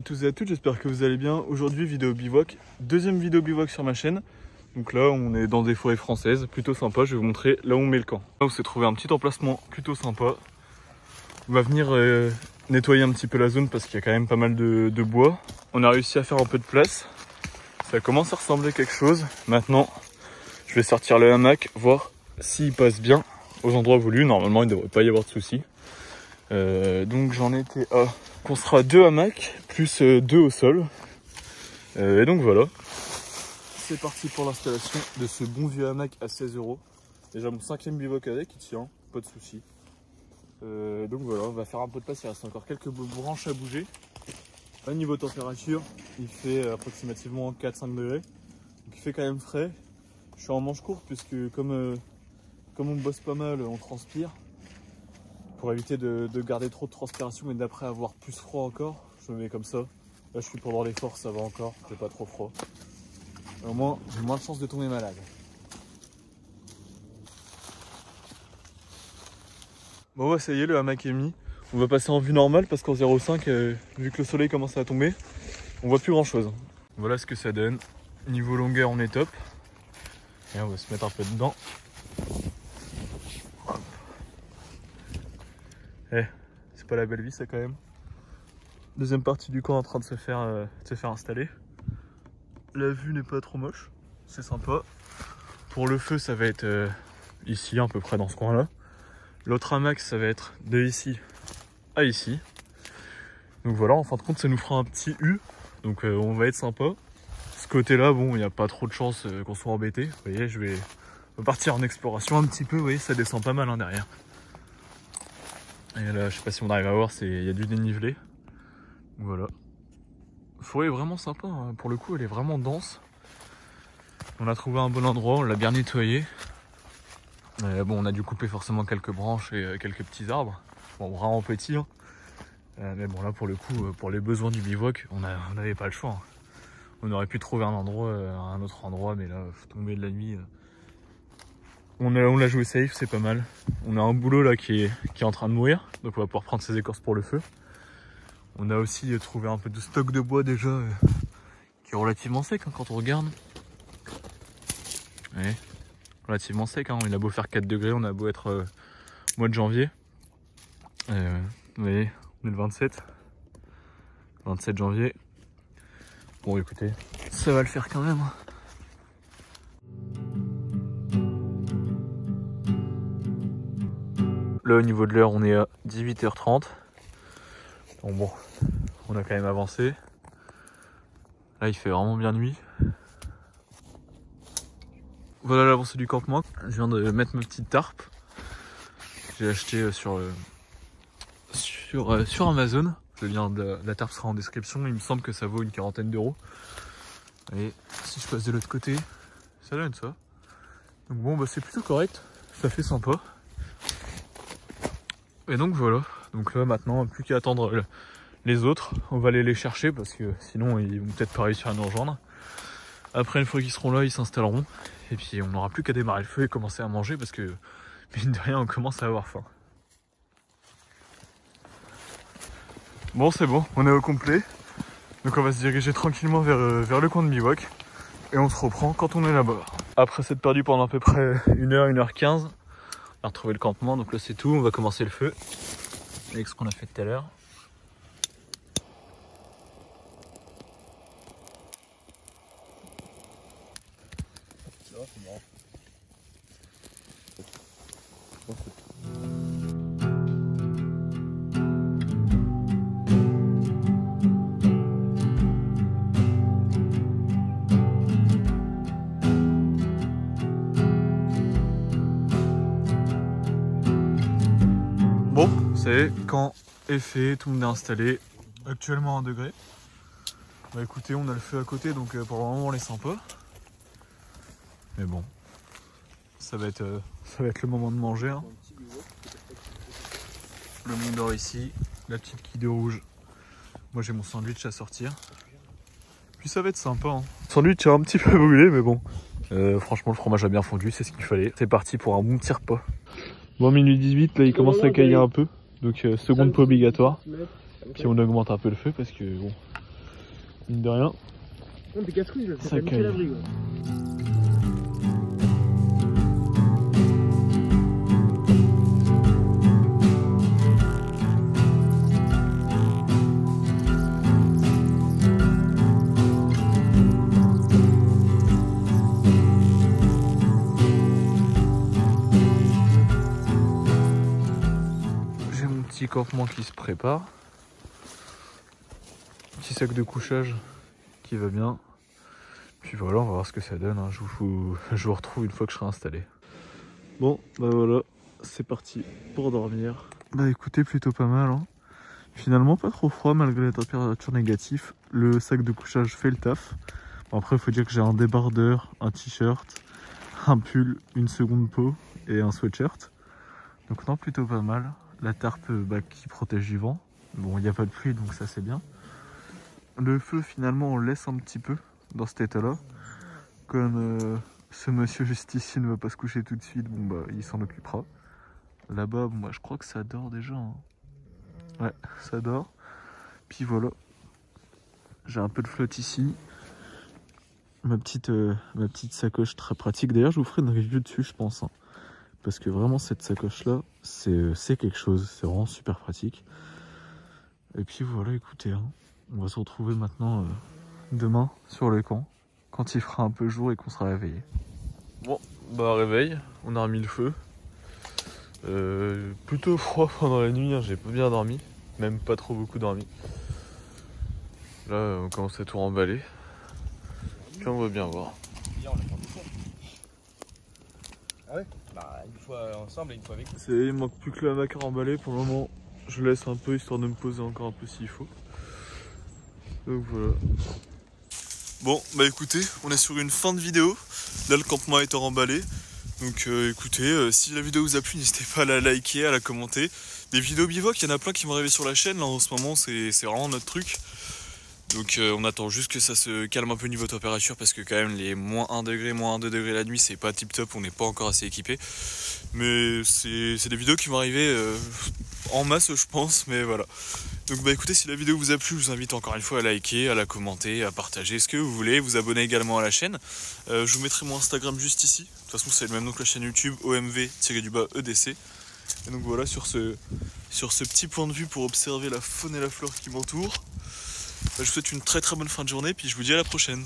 tous et à toutes, j'espère que vous allez bien. Aujourd'hui, vidéo bivouac, deuxième vidéo bivouac sur ma chaîne. Donc là, on est dans des forêts françaises, plutôt sympa. Je vais vous montrer là où on met le camp. Là, on s'est trouvé un petit emplacement plutôt sympa. On va venir nettoyer un petit peu la zone parce qu'il y a quand même pas mal de bois. On a réussi à faire un peu de place. Ça commence à ressembler à quelque chose. Maintenant, je vais sortir le hamac, voir s'il passe bien aux endroits voulus. Normalement, il ne devrait pas y avoir de soucis. Donc j'en étais à construire 2 hamacs plus 2 au sol. Et donc voilà. C'est parti pour l'installation de ce bon vieux hamac à 16 €. Déjà mon 5e bivouac avec, il tient, pas de soucis. Donc voilà, on va faire un peu de place, il reste encore quelques branches à bouger. Au niveau température, il fait approximativement 4-5 degrés. Donc il fait quand même frais. Je suis en manche courte puisque comme on bosse pas mal, on transpire. Pour éviter de garder trop de transpiration mais d'après avoir plus froid encore, je me mets comme ça. Là je suis pendant l'effort, ça va encore, j'ai pas trop froid. Au moins j'ai moins de chances de tomber malade. Bon ouais, ça y est, le hamac est mis. On va passer en vue normale parce qu'en 0,5, vu que le soleil commence à tomber, on voit plus grand chose. Voilà ce que ça donne. Niveau longueur, on est top. Et on va se mettre un peu dedans. Eh, c'est pas la belle vie ça quand même. Deuxième partie du camp en train de se faire installer. La vue n'est pas trop moche, c'est sympa. Pour le feu, ça va être ici, à peu près dans ce coin-là. L'autre hamac, ça va être de ici à ici. Donc voilà, en fin de compte, ça nous fera un petit U. Donc on va être sympa. Ce côté-là, bon, il n'y a pas trop de chance qu'on soit embêté. Vous voyez, je vais partir en exploration un petit peu. Vous voyez, ça descend pas mal derrière. Et là, je sais pas si on arrive à voir, il y a du dénivelé. Voilà. La forêt est vraiment sympa, hein. Pour le coup, elle est vraiment dense. On a trouvé un bon endroit, on l'a bien nettoyé. Bon, on a dû couper forcément quelques branches et quelques petits arbres. Bon, vraiment petits, hein. Mais bon, là, pour le coup, pour les besoins du bivouac, on n'avait pas le choix, hein. On aurait pu trouver un autre endroit, mais là, tomber de la nuit. On l'a joué safe, c'est pas mal. On a un boulot là qui est en train de mourir, donc on va pouvoir prendre ses écorces pour le feu. On a aussi trouvé un peu de stock de bois déjà, qui est relativement sec hein, quand on regarde. Ouais, relativement sec, hein. Il a beau faire 4 degrés, on a beau être mois de janvier. Vous voyez, on est le 27 janvier. Bon écoutez, ça va le faire quand même. Là au niveau de l'heure on est à 18h30. Bon, on a quand même avancé. Là il fait vraiment bien nuit. Voilà l'avancée du campement. Je viens de mettre ma petite tarpe. J'ai acheté sur Amazon. Le lien de la tarpe sera en description. Il me semble que ça vaut une 40aine d'euros. Et si je passe de l'autre côté, ça donne ça. Donc bon, bah c'est plutôt correct. Ça fait sympa. Et donc voilà. Donc là maintenant, plus qu'à attendre les autres. On va aller les chercher parce que sinon ils vont peut-être pas réussir à nous rejoindre. Après, une fois qu'ils seront là, ils s'installeront. Et puis on n'aura plus qu'à démarrer le feu et commencer à manger parce que mine de rien, on commence à avoir faim. Bon, c'est bon, on est au complet. Donc on va se diriger tranquillement vers le coin de bivouac. Et on se reprend quand on est là-bas. Après s'être perdu pendant à peu près 1h15, on a retrouvé le campement. Donc là c'est tout, on va commencer le feu. Avec ce qu'on a fait tout à l'heure. Bon, c'est quand est fait, tout le monde est installé. Actuellement 1 degré. Bah écoutez, on a le feu à côté donc pour le moment on est sympa. Mais bon, ça va être le moment de manger. Hein. Le Mont d'Or ici, la petite quille de rouge. Moi j'ai mon sandwich à sortir. Puis ça va être sympa. Hein. Le sandwich est un petit peu brûlé mais bon. Franchement le fromage a bien fondu, c'est ce qu'il fallait. C'est parti pour un bon petit repas. Bon, minuit 18, là il commence à cailler un peu. Donc seconde pas obligatoire. Puis on augmente un peu le feu parce que bon, mine de rien. Non, des casse-couilles, ça Ça fait niquer caille. l'abri. J'ai mon petit campement qui se prépare. Petit sac de couchage qui va bien. Puis voilà, on va voir ce que ça donne. Hein. Je vous retrouve une fois que je serai installé. Bon, bah voilà, c'est parti pour dormir. Bah écoutez, plutôt pas mal. Hein. Finalement, pas trop froid malgré la température négative. Le sac de couchage fait le taf. Bon, après, il faut dire que j'ai un débardeur, un t-shirt, un pull, une seconde peau et un sweatshirt. Donc non, plutôt pas mal. La tarpe qui protège du vent. Bon, il n'y a pas de pluie, donc ça c'est bien. Le feu, finalement, on le laisse un petit peu dans cet état-là. Comme ce monsieur juste ici ne va pas se coucher tout de suite, bon bah il s'en occupera. Là-bas, bon, bah, je crois que ça dort déjà. Hein. Ouais, ça dort. Puis voilà. J'ai un peu de flotte ici. Ma petite sacoche très pratique. D'ailleurs, je vous ferai une review dessus, je pense. Hein. Parce que vraiment, cette sacoche-là, c'est quelque chose. C'est vraiment super pratique. Et puis voilà, écoutez, hein, on va se retrouver maintenant demain sur le camp. Quand il fera un peu jour et qu'on sera réveillé. Bon, bah réveil, on a remis le feu. Plutôt froid pendant la nuit, hein, j'ai pas bien dormi. Même pas trop beaucoup dormi. Là, on commence à tout remballer. Puis on va bien voir. Hier, on a fait un bouchon. Ah ouais? Bah, une fois ensemble et une fois avec nous. Il manque plus que la mac à remballer. Pour le moment, je laisse un peu histoire de me poser encore un peu s'il faut. Donc voilà. Bon, bah écoutez, on est sur une fin de vidéo. Là, le campement a été remballé. Donc écoutez, si la vidéo vous a plu, n'hésitez pas à la liker, à la commenter. Des vidéos bivouac, il y en a plein qui vont arriver sur la chaîne. Là, en ce moment, c'est vraiment notre truc. Donc on attend juste que ça se calme un peu niveau température parce que quand même les moins 1 degré, moins 1, 2 degrés la nuit, c'est pas tip top, on n'est pas encore assez équipé. Mais c'est des vidéos qui vont arriver en masse je pense, mais voilà. Donc bah écoutez, si la vidéo vous a plu, je vous invite encore une fois à liker, à la commenter, à partager ce que vous voulez, vous abonner également à la chaîne. Je vous mettrai mon Instagram juste ici. De toute façon c'est le même nom que la chaîne YouTube, OMV-EDC. Et donc voilà, sur ce petit point de vue pour observer la faune et la flore qui m'entourent. Je vous souhaite une très très bonne fin de journée, puis je vous dis à la prochaine.